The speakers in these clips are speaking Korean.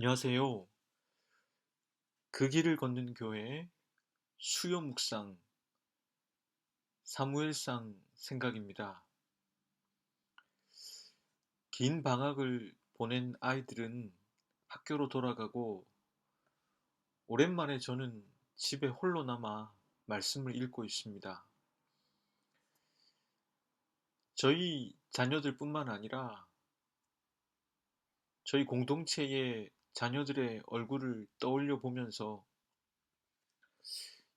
안녕하세요. 그 길을 걷는 교회 수요 묵상 사무엘상 생각입니다. 긴 방학을 보낸 아이들은 학교로 돌아가고 오랜만에 저는 집에 홀로 남아 말씀을 읽고 있습니다. 저희 자녀들뿐만 아니라 저희 공동체의 자녀들의 얼굴을 떠올려 보면서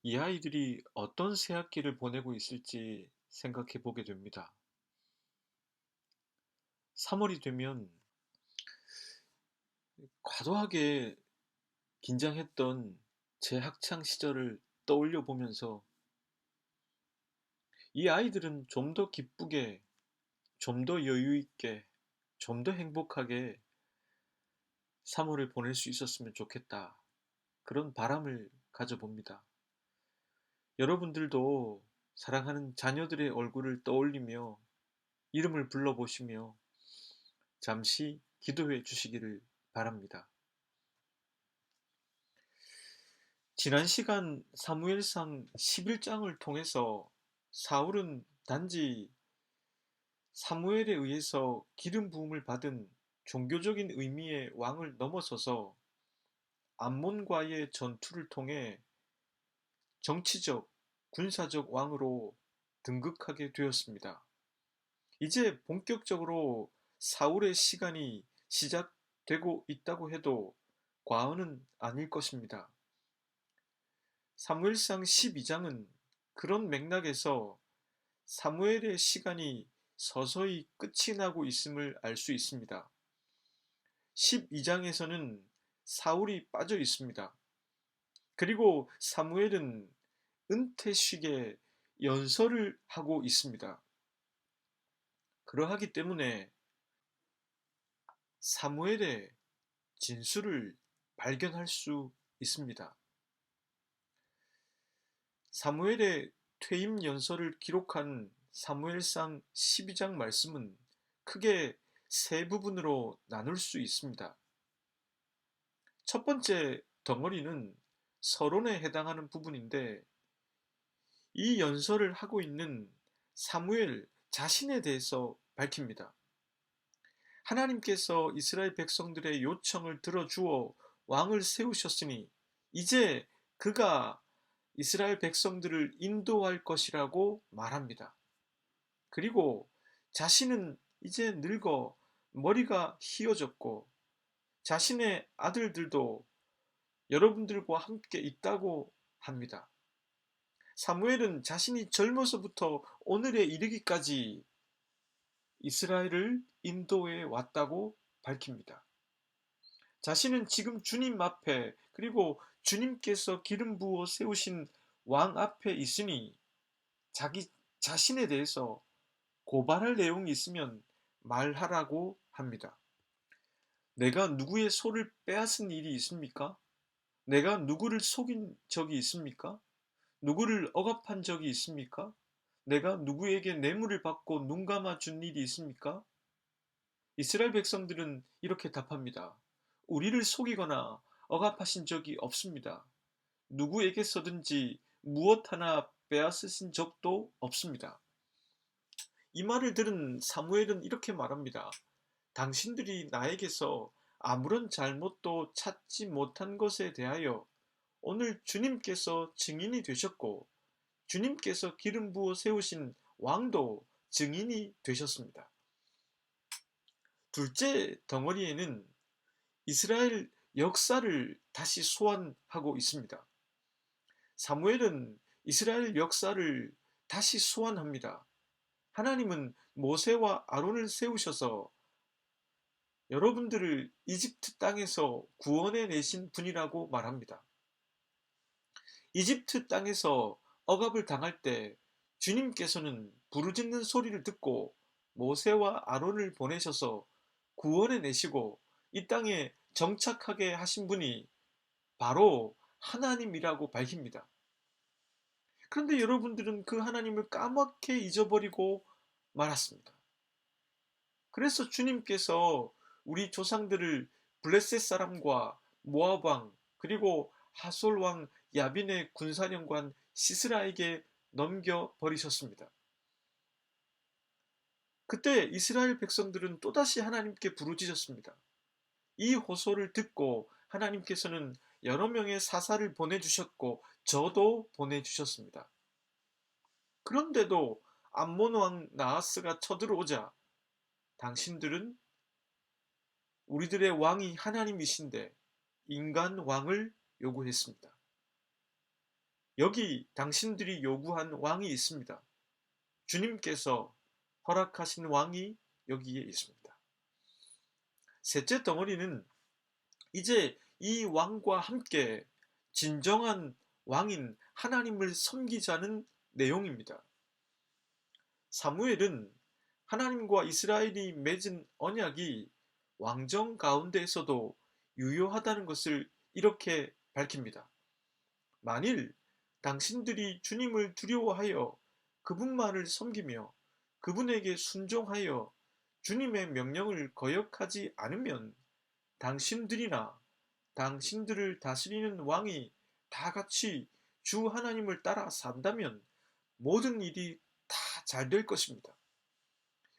이 아이들이 어떤 새학기를 보내고 있을지 생각해 보게 됩니다. 3월이 되면 과도하게 긴장했던 제 학창 시절을 떠올려 보면서 이 아이들은 좀 더 기쁘게, 좀 더 여유 있게, 좀 더 행복하게 3월을 보낼 수 있었으면 좋겠다. 그런 바람을 가져봅니다. 여러분들도 사랑하는 자녀들의 얼굴을 떠올리며 이름을 불러보시며 잠시 기도해 주시기를 바랍니다. 지난 시간 사무엘상 11장을 통해서 사울은 단지 사무엘에 의해서 기름 부음을 받은 종교적인 의미의 왕을 넘어서서 암몬과의 전투를 통해 정치적, 군사적 왕으로 등극하게 되었습니다. 이제 본격적으로 사울의 시간이 시작되고 있다고 해도 과언은 아닐 것입니다. 사무엘상 12장은 그런 맥락에서 사무엘의 시간이 서서히 끝이 나고 있음을 알 수 있습니다. 12장에서는 사울이 빠져 있습니다. 그리고 사무엘은 은퇴식에 연설을 하고 있습니다. 그러하기 때문에 사무엘의 진수를 발견할 수 있습니다. 사무엘의 퇴임 연설을 기록한 사무엘상 12장 말씀은 크게 세 부분으로 나눌 수 있습니다. 첫 번째 덩어리는 서론에 해당하는 부분인데 이 연설을 하고 있는 사무엘 자신에 대해서 밝힙니다. 하나님께서 이스라엘 백성들의 요청을 들어주어 왕을 세우셨으니 이제 그가 이스라엘 백성들을 인도할 것이라고 말합니다. 그리고 자신은 이제 늙어 머리가 휘어졌고 자신의 아들들도 여러분들과 함께 있다고 합니다. 사무엘은 자신이 젊어서부터 오늘에 이르기까지 이스라엘을 인도해 왔다고 밝힙니다. 자신은 지금 주님 앞에 그리고 주님께서 기름 부어 세우신 왕 앞에 있으니 자기 자신에 대해서 고발할 내용이 있으면 말하라고 합니다. 내가 누구의 소를 빼앗은 일이 있습니까? 내가 누구를 속인 적이 있습니까? 누구를 억압한 적이 있습니까? 내가 누구에게 뇌물을 받고 눈 감아 준 일이 있습니까? 이스라엘 백성들은 이렇게 답합니다. 우리를 속이거나 억압하신 적이 없습니다. 누구에게서든지 무엇 하나 빼앗으신 적도 없습니다. 이 말을 들은 사무엘은 이렇게 말합니다. 당신들이 나에게서 아무런 잘못도 찾지 못한 것에 대하여 오늘 주님께서 증인이 되셨고 주님께서 기름 부어 세우신 왕도 증인이 되셨습니다. 둘째 덩어리에는 이스라엘 역사를 다시 소환하고 있습니다. 사무엘은 이스라엘 역사를 다시 소환합니다. 하나님은 모세와 아론을 세우셔서 여러분들을 이집트 땅에서 구원해 내신 분이라고 말합니다. 이집트 땅에서 억압을 당할 때 주님께서는 부르짖는 소리를 듣고 모세와 아론을 보내셔서 구원해 내시고 이 땅에 정착하게 하신 분이 바로 하나님이라고 밝힙니다. 그런데 여러분들은 그 하나님을 까맣게 잊어버리고 말았습니다. 그래서 주님께서 우리 조상들을 블레셋 사람과 모압 왕 그리고 하솔 왕 야빈의 군사령관 시스라에게 넘겨버리셨습니다. 그때 이스라엘 백성들은 또다시 하나님께 부르짖었습니다. 이 호소를 듣고 하나님께서는 여러 명의 사사를 보내주셨고 저도 보내주셨습니다. 그런데도 암몬 왕 나하스가 쳐들어오자 당신들은 우리들의 왕이 하나님이신데 인간 왕을 요구했습니다. 여기 당신들이 요구한 왕이 있습니다. 주님께서 허락하신 왕이 여기에 있습니다. 셋째 덩어리는 이제 이 왕과 함께 진정한 왕인 하나님을 섬기자는 내용입니다. 사무엘은 하나님과 이스라엘이 맺은 언약이 왕정 가운데에서도 유효하다는 것을 이렇게 밝힙니다. 만일 당신들이 주님을 두려워하여 그분만을 섬기며 그분에게 순종하여 주님의 명령을 거역하지 않으면 당신들이나 당신들을 다스리는 왕이 다 같이 주 하나님을 따라 산다면 모든 일이 다 잘 될 것입니다.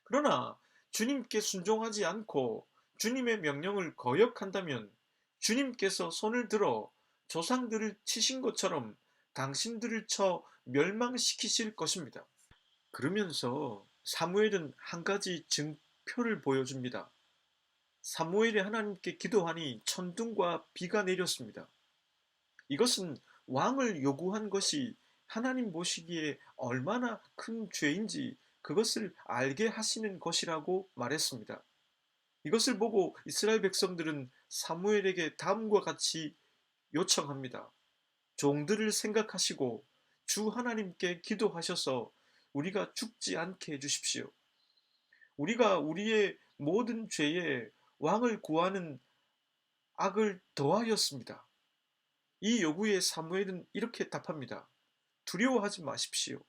그러나 주님께 순종하지 않고 주님의 명령을 거역한다면 주님께서 손을 들어 조상들을 치신 것처럼 당신들을 쳐 멸망시키실 것입니다. 그러면서 사무엘은 한 가지 증표를 보여줍니다. 사무엘이 하나님께 기도하니 천둥과 비가 내렸습니다. 이것은 왕을 요구한 것이 하나님 보시기에 얼마나 큰 죄인지 그것을 알게 하시는 것이라고 말했습니다. 이것을 보고 이스라엘 백성들은 사무엘에게 다음과 같이 요청합니다. 종들을 생각하시고 주 하나님께 기도하셔서 우리가 죽지 않게 해주십시오. 우리가 우리의 모든 죄에 왕을 구하는 악을 더하였습니다. 이 요구에 사무엘은 이렇게 답합니다. 두려워하지 마십시오.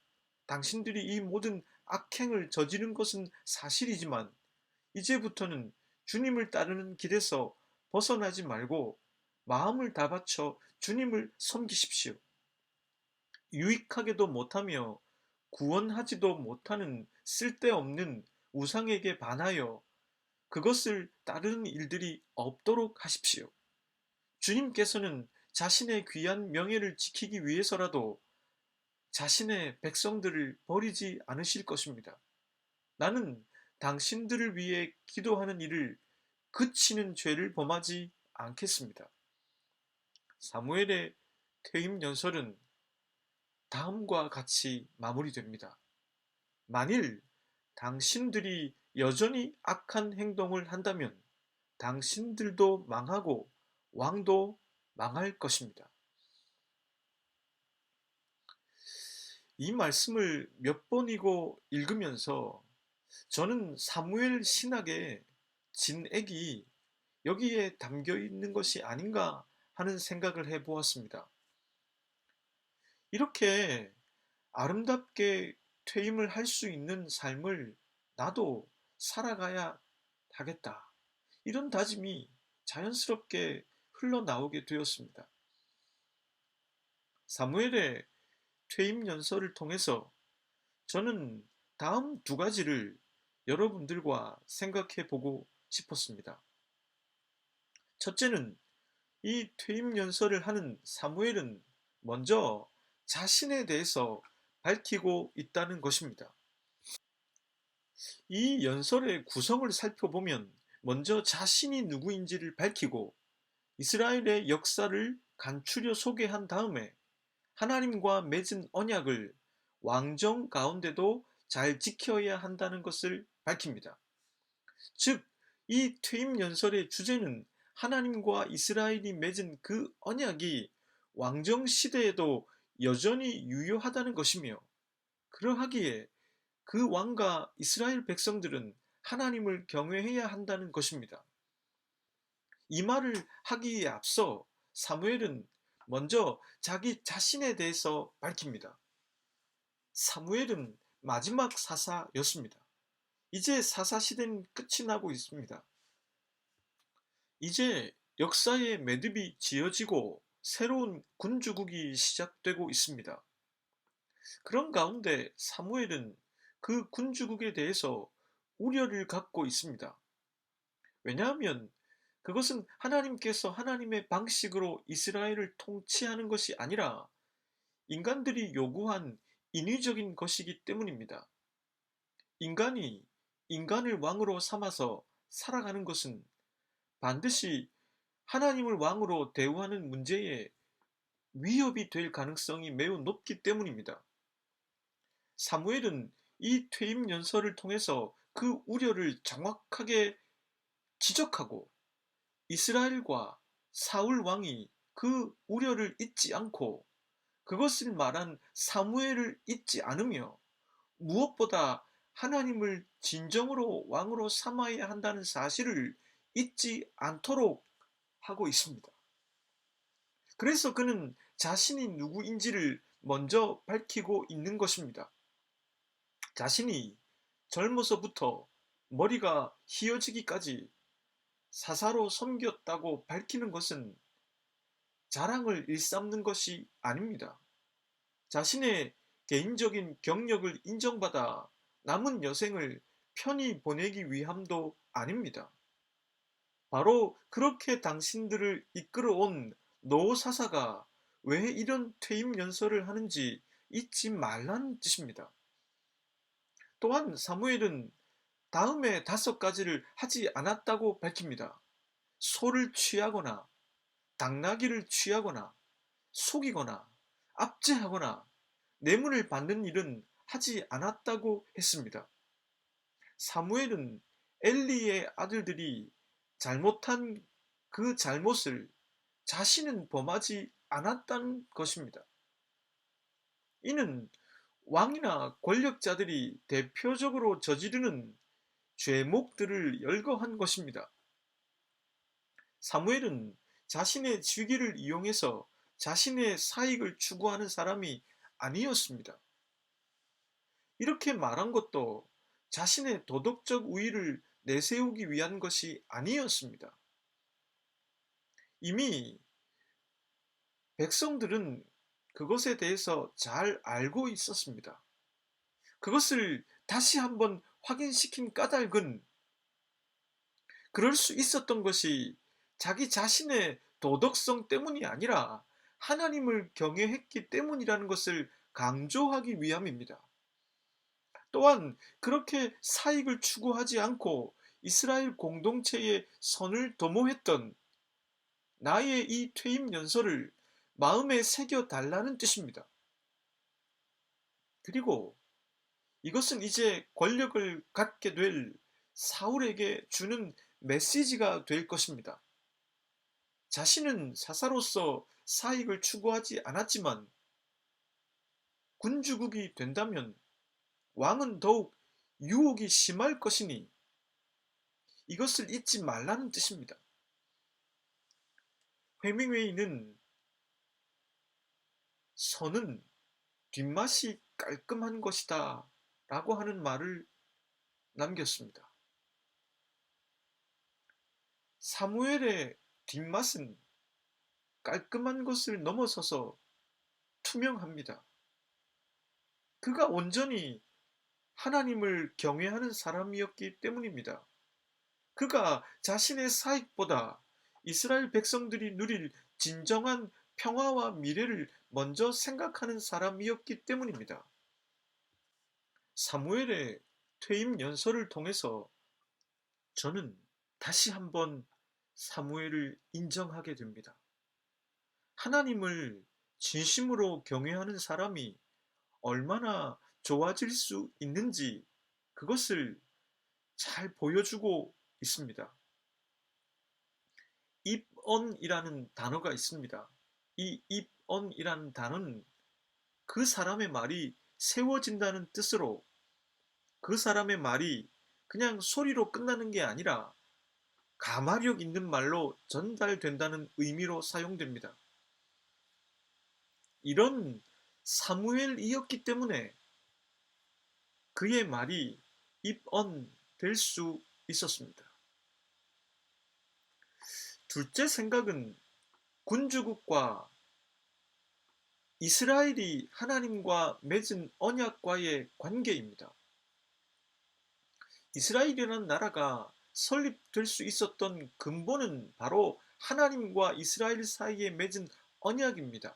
당신들이 이 모든 악행을 저지른 것은 사실이지만 이제부터는 주님을 따르는 길에서 벗어나지 말고 마음을 다 바쳐 주님을 섬기십시오. 유익하게도 못하며 구원하지도 못하는 쓸데없는 우상에게 반하여 그것을 따르는 일들이 없도록 하십시오. 주님께서는 자신의 귀한 명예를 지키기 위해서라도 자신의 백성들을 버리지 않으실 것입니다. 나는 당신들을 위해 기도하는 일을 그치는 죄를 범하지 않겠습니다. 사무엘의 퇴임 연설은 다음과 같이 마무리됩니다. 만일 당신들이 여전히 악한 행동을 한다면 당신들도 망하고 왕도 망할 것입니다. 이 말씀을 몇 번이고 읽으면서 저는 사무엘 신학의 진액이 여기에 담겨 있는 것이 아닌가 하는 생각을 해보았습니다. 이렇게 아름답게 퇴임을 할 수 있는 삶을 나도 살아가야 하겠다. 이런 다짐이 자연스럽게 흘러나오게 되었습니다. 사무엘의 퇴임 연설을 통해서 저는 다음 두 가지를 여러분들과 생각해 보고 싶었습니다. 첫째는 이 퇴임 연설을 하는 사무엘은 먼저 자신에 대해서 밝히고 있다는 것입니다. 이 연설의 구성을 살펴보면 먼저 자신이 누구인지를 밝히고 이스라엘의 역사를 간추려 소개한 다음에 하나님과 맺은 언약을 왕정 가운데도 잘 지켜야 한다는 것을 밝힙니다. 즉, 이 퇴임 연설의 주제는 하나님과 이스라엘이 맺은 그 언약이 왕정 시대에도 여전히 유효하다는 것이며 그러하기에 그 왕과 이스라엘 백성들은 하나님을 경외해야 한다는 것입니다. 이 말을 하기에 앞서 사무엘은 먼저 자기 자신에 대해서 밝힙니다. 사무엘은 마지막 사사였습니다. 이제 사사 시대는 끝이 나고 있습니다. 이제 역사의 매듭이 지어지고 새로운 군주국이 시작되고 있습니다. 그런 가운데 사무엘은 그 군주국에 대해서 우려를 갖고 있습니다. 왜냐하면 그것은 하나님께서 하나님의 방식으로 이스라엘을 통치하는 것이 아니라 인간들이 요구한 인위적인 것이기 때문입니다. 인간이 인간을 왕으로 삼아서 살아가는 것은 반드시 하나님을 왕으로 대우하는 문제에 위협이 될 가능성이 매우 높기 때문입니다. 사무엘은 이 퇴임 연설을 통해서 그 우려를 정확하게 지적하고 이스라엘과 사울 왕이 그 우려를 잊지 않고 그것을 말한 사무엘을 잊지 않으며 무엇보다 하나님을 진정으로 왕으로 삼아야 한다는 사실을 잊지 않도록 하고 있습니다. 그래서 그는 자신이 누구인지를 먼저 밝히고 있는 것입니다. 자신이 젊어서부터 머리가 휘어지기까지 사사로 섬겼다고 밝히는 것은 자랑을 일삼는 것이 아닙니다. 자신의 개인적인 경력을 인정받아 남은 여생을 편히 보내기 위함도 아닙니다. 바로 그렇게 당신들을 이끌어온 노사사가 왜 이런 퇴임 연설을 하는지 잊지 말라는 뜻입니다. 또한 사무엘은 다음에 5가지를 하지 않았다고 밝힙니다. 소를 취하거나 당나귀를 취하거나 속이거나 압제하거나 뇌물을 받는 일은 하지 않았다고 했습니다. 사무엘은 엘리의 아들들이 잘못한 그 잘못을 자신은 범하지 않았다는 것입니다. 이는 왕이나 권력자들이 대표적으로 저지르는 죄목들을 열거한 것입니다. 사무엘은 자신의 직위를 이용해서 자신의 사익을 추구하는 사람이 아니었습니다. 이렇게 말한 것도 자신의 도덕적 우위를 내세우기 위한 것이 아니었습니다. 이미 백성들은 그것에 대해서 잘 알고 있었습니다. 그것을 다시 한번 확인시킨 까닭은 그럴 수 있었던 것이 자기 자신의 도덕성 때문이 아니라 하나님을 경외했기 때문이라는 것을 강조하기 위함입니다. 또한 그렇게 사익을 추구하지 않고 이스라엘 공동체의 선을 도모했던 나의 이 퇴임 연설을 마음에 새겨 달라는 뜻입니다. 그리고 이것은 이제 권력을 갖게 될 사울에게 주는 메시지가 될 것입니다. 자신은 사사로서 사익을 추구하지 않았지만 군주국이 된다면 왕은 더욱 유혹이 심할 것이니 이것을 잊지 말라는 뜻입니다. 해밍웨이는 선은 뒷맛이 깔끔한 것이다 라고 하는 말을 남겼습니다. 사무엘의 뒷맛은 깔끔한 것을 넘어서서 투명합니다. 그가 온전히 하나님을 경외하는 사람이었기 때문입니다. 그가 자신의 사익보다 이스라엘 백성들이 누릴 진정한 평화와 미래를 먼저 생각하는 사람이었기 때문입니다. 사무엘의 퇴임 연설을 통해서 저는 다시 한번 사무엘을 인정하게 됩니다. 하나님을 진심으로 경외하는 사람이 얼마나 좋아질 수 있는지 그것을 잘 보여주고 있습니다. 입언이라는 단어가 있습니다. 이 입언이라는 단어는 그 사람의 말이 세워진다는 뜻으로 그 사람의 말이 그냥 소리로 끝나는 게 아니라 가마력 있는 말로 전달된다는 의미로 사용됩니다. 이런 사무엘이었기 때문에 그의 말이 입언 될 수 있었습니다. 둘째 생각은 군주국과 이스라엘이 하나님과 맺은 언약과의 관계입니다. 이스라엘이라는 나라가 설립될 수 있었던 근본은 바로 하나님과 이스라엘 사이에 맺은 언약입니다.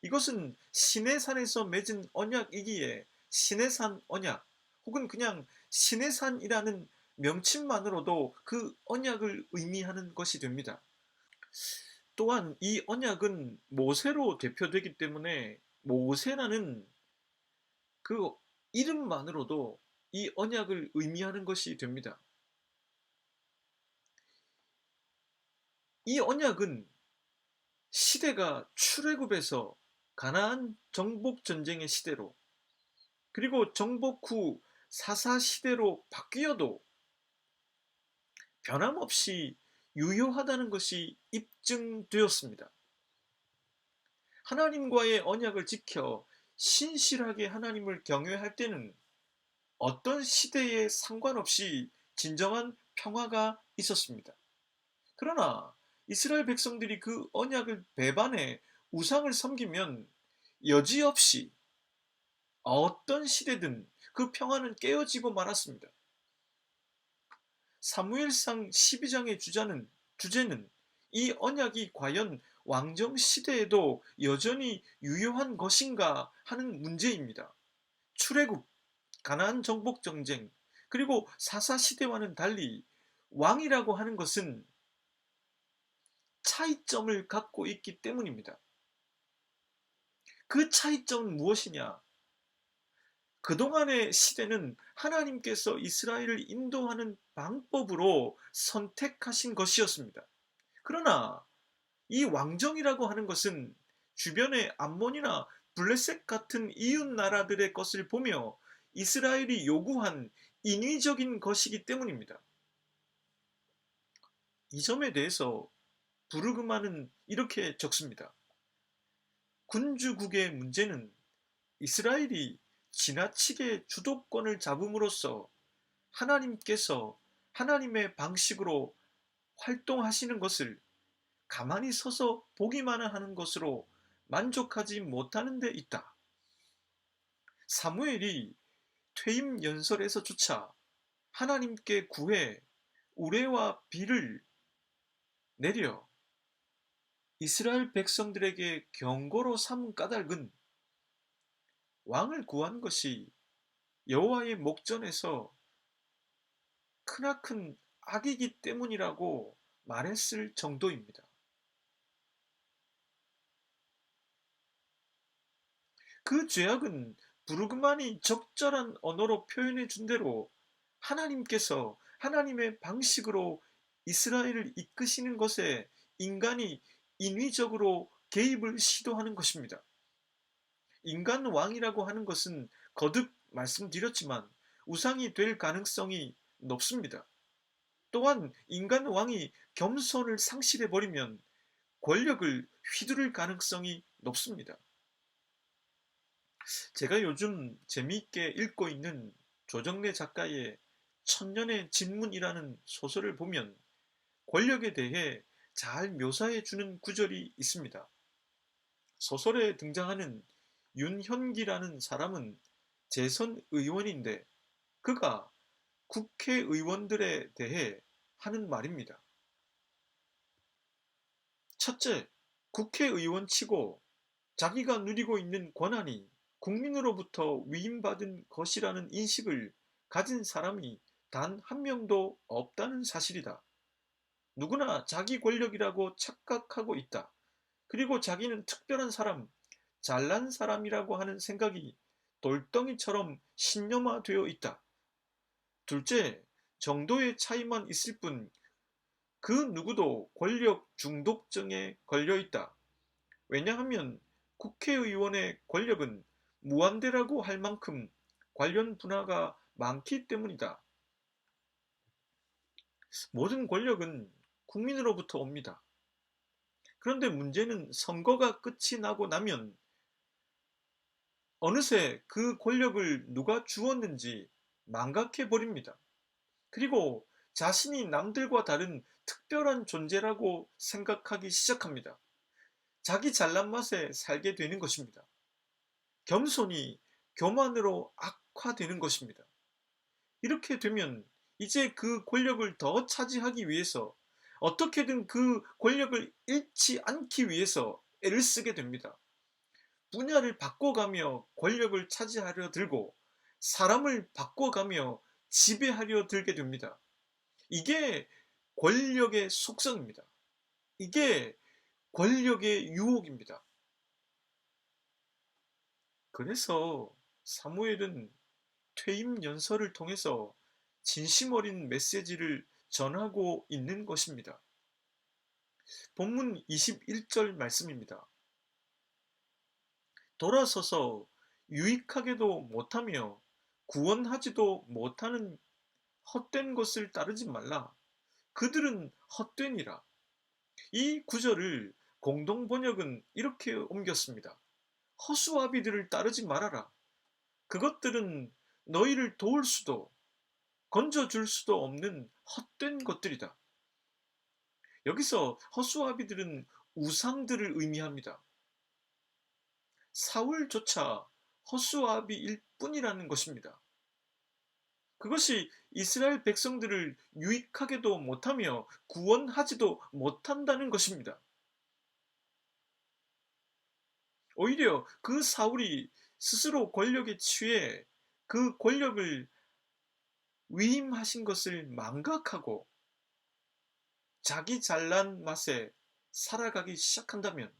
이것은 시내산에서 맺은 언약이기에 시내산 언약, 혹은 그냥 시내산이라는 명칭만으로도 그 언약을 의미하는 것이 됩니다. 또한 이 언약은 모세로 대표되기 때문에 모세라는 그 이름만으로도 이 언약을 의미하는 것이 됩니다. 이 언약은 시대가 출애굽에서 가나안 정복 전쟁의 시대로, 그리고 정복 후 사사 시대로 바뀌어도 변함없이 유효하다는 것이 입증되었습니다. 하나님과의 언약을 지켜 신실하게 하나님을 경외할 때는 어떤 시대에 상관없이 진정한 평화가 있었습니다. 그러나 이스라엘 백성들이 그 언약을 배반해 우상을 섬기면 여지없이 어떤 시대든 그 평화는 깨어지고 말았습니다. 사무엘상 12장의 주제는 이 언약이 과연 왕정 시대에도 여전히 유효한 것인가 하는 문제입니다. 출애굽, 가나안 정복 전쟁, 그리고 사사 시대와는 달리 왕이라고 하는 것은 차이점을 갖고 있기 때문입니다. 그 차이점은 무엇이냐? 그동안의 시대는 하나님께서 이스라엘을 인도하는 방법으로 선택하신 것이었습니다. 그러나 이 왕정이라고 하는 것은 주변의 암몬이나 블레셋 같은 이웃 나라들의 것을 보며 이스라엘이 요구한 인위적인 것이기 때문입니다. 이 점에 대해서 부르그만은 이렇게 적습니다. 군주국의 문제는 이스라엘이 지나치게 주도권을 잡음으로써 하나님께서 하나님의 방식으로 활동하시는 것을 가만히 서서 보기만 하는 것으로 만족하지 못하는 데 있다. 사무엘이 퇴임 연설에서조차 하나님께 구해 우레와 비를 내려 이스라엘 백성들에게 경고로 삼은 까닭은 왕을 구한 것이 여호와의 목전에서 크나큰 악이기 때문이라고 말했을 정도입니다. 그 죄악은 부르그만이 적절한 언어로 표현해 준 대로 하나님께서 하나님의 방식으로 이스라엘을 이끄시는 것에 인간이 인위적으로 개입을 시도하는 것입니다. 인간 왕이라고 하는 것은 거듭 말씀드렸지만 우상이 될 가능성이 높습니다. 또한 인간 왕이 겸손을 상실해버리면 권력을 휘두를 가능성이 높습니다. 제가 요즘 재미있게 읽고 있는 조정래 작가의 천년의 진문이라는 소설을 보면 권력에 대해 잘 묘사해 주는 구절이 있습니다. 소설에 등장하는 윤현기라는 사람은 재선 의원인데 그가 국회의원들에 대해 하는 말입니다. 첫째, 국회의원치고 자기가 누리고 있는 권한이 국민으로부터 위임받은 것이라는 인식을 가진 사람이 단 한 명도 없다는 사실이다. 누구나 자기 권력이라고 착각하고 있다. 그리고 자기는 특별한 사람, 잘난 사람이라고 하는 생각이 돌덩이처럼 신념화되어 있다. 둘째, 정도의 차이만 있을 뿐 그 누구도 권력 중독증에 걸려 있다. 왜냐하면 국회의원의 권력은 무한대라고 할 만큼 관련 분야가 많기 때문이다. 모든 권력은 국민으로부터 옵니다. 그런데 문제는 선거가 끝이 나고 나면 어느새 그 권력을 누가 주었는지 망각해 버립니다. 그리고 자신이 남들과 다른 특별한 존재라고 생각하기 시작합니다. 자기 잘난 맛에 살게 되는 것입니다. 겸손이 교만으로 악화되는 것입니다. 이렇게 되면 이제 그 권력을 더 차지하기 위해서 어떻게든 그 권력을 잃지 않기 위해서 애를 쓰게 됩니다. 분야를 바꿔가며 권력을 차지하려 들고 사람을 바꿔가며 지배하려 들게 됩니다. 이게 권력의 속성입니다. 이게 권력의 유혹입니다. 그래서 사무엘은 퇴임 연설을 통해서 진심 어린 메시지를 전하고 있는 것입니다. 본문 21절 말씀입니다. 돌아서서 유익하게도 못하며 구원하지도 못하는 헛된 것을 따르지 말라. 그들은 헛되니라. 이 구절을 공동번역은 이렇게 옮겼습니다. 허수아비들을 따르지 말아라. 그것들은 너희를 도울 수도 건져줄 수도 없는 헛된 것들이다. 여기서 허수아비들은 우상들을 의미합니다. 사울조차 허수아비일 뿐이라는 것입니다. 그것이 이스라엘 백성들을 유익하게도 못하며 구원하지도 못한다는 것입니다. 오히려 그 사울이 스스로 권력에 취해 그 권력을 위임하신 것을 망각하고 자기 잘난 맛에 살아가기 시작한다면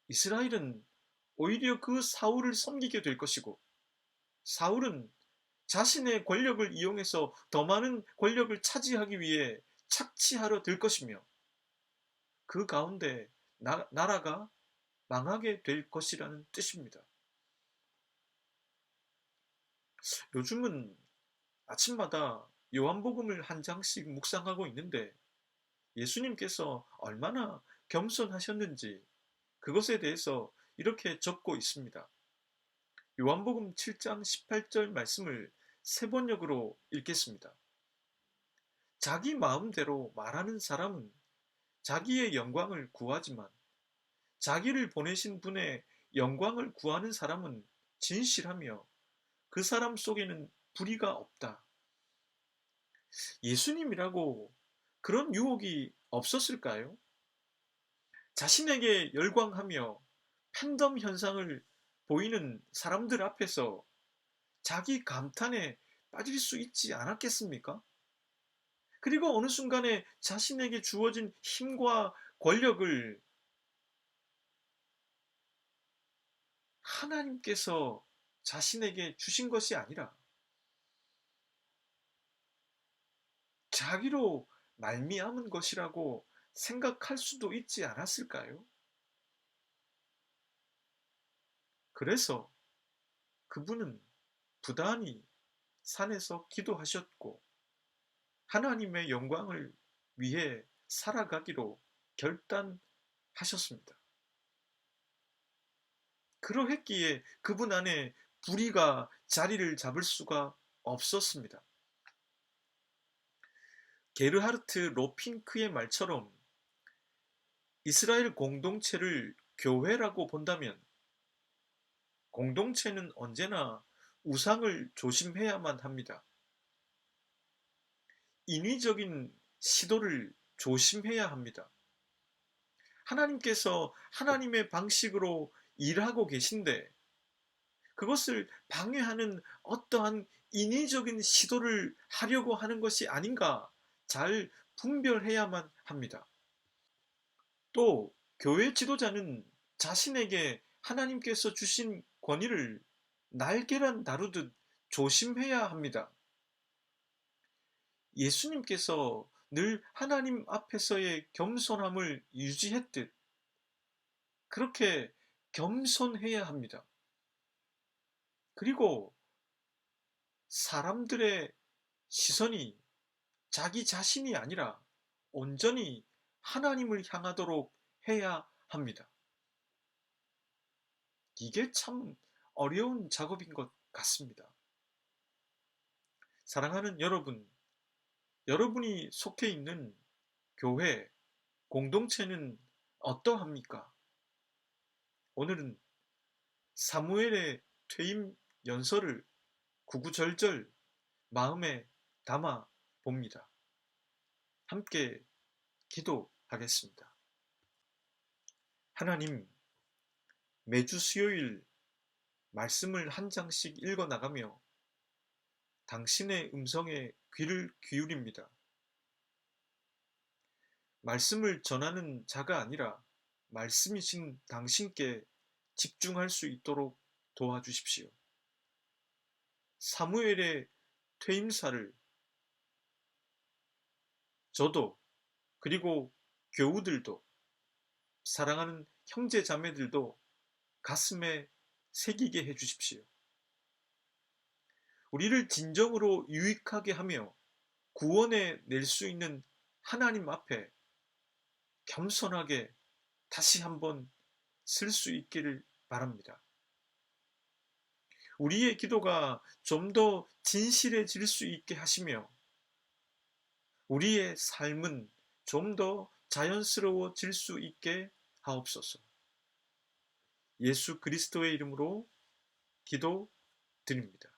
이스라엘은 오히려 그 사울을 섬기게 될 것이고 사울은 자신의 권력을 이용해서 더 많은 권력을 차지하기 위해 착취하려 들 것이며 그 가운데 나라가 망하게 될 것이라는 뜻입니다. 요즘은 아침마다 요한복음을 한 장씩 묵상하고 있는데 예수님께서 얼마나 겸손하셨는지 그것에 대해서 이렇게 적고 있습니다. 요한복음 7장 18절 말씀을 세 번역으로 읽겠습니다. 자기 마음대로 말하는 사람은 자기의 영광을 구하지만 자기를 보내신 분의 영광을 구하는 사람은 진실하며 그 사람 속에는 불의가 없다. 예수님이라고 그런 유혹이 없었을까요? 자신에게 열광하며 팬덤 현상을 보이는 사람들 앞에서 자기 감탄에 빠질 수 있지 않았겠습니까? 그리고 어느 순간에 자신에게 주어진 힘과 권력을 하나님께서 자신에게 주신 것이 아니라 자기로 말미암은 것이라고 생각할 수도 있지 않았을까요? 그래서 그분은 부단히 산에서 기도하셨고 하나님의 영광을 위해 살아가기로 결단하셨습니다. 그러했기에 그분 안에 불의가 자리를 잡을 수가 없었습니다. 게르하르트 로핑크의 말처럼 이스라엘 공동체를 교회라고 본다면 공동체는 언제나 우상을 조심해야만 합니다. 인위적인 시도를 조심해야 합니다. 하나님께서 하나님의 방식으로 일하고 계신데 그것을 방해하는 어떠한 인위적인 시도를 하려고 하는 것이 아닌가 잘 분별해야만 합니다. 또 교회 지도자는 자신에게 하나님께서 주신 권위를 날계란 다루듯 조심해야 합니다. 예수님께서 늘 하나님 앞에서의 겸손함을 유지했듯 그렇게 겸손해야 합니다. 그리고 사람들의 시선이 자기 자신이 아니라 온전히 하나님을 향하도록 해야 합니다. 이게 참 어려운 작업인 것 같습니다. 사랑하는 여러분, 여러분이 속해 있는 교회, 공동체는 어떠합니까? 오늘은 사무엘의 퇴임 연설을 구구절절 마음에 담아 봅니다. 함께 기도하겠습니다. 하나님, 매주 수요일 말씀을 한 장씩 읽어 나가며 당신의 음성에 귀를 기울입니다. 말씀을 전하는 자가 아니라 말씀이신 당신께 집중할 수 있도록 도와주십시오. 사무엘의 퇴임사를 저도, 그리고 교우들도, 사랑하는 형제 자매들도 가슴에 새기게 해주십시오. 우리를 진정으로 유익하게 하며 구원해 낼 수 있는 하나님 앞에 겸손하게 다시 한번 쓸 수 있기를 바랍니다. 우리의 기도가 좀 더 진실해질 수 있게 하시며 우리의 삶은 좀 더 자연스러워질 수 있게 하옵소서. 예수 그리스도의 이름으로 기도드립니다.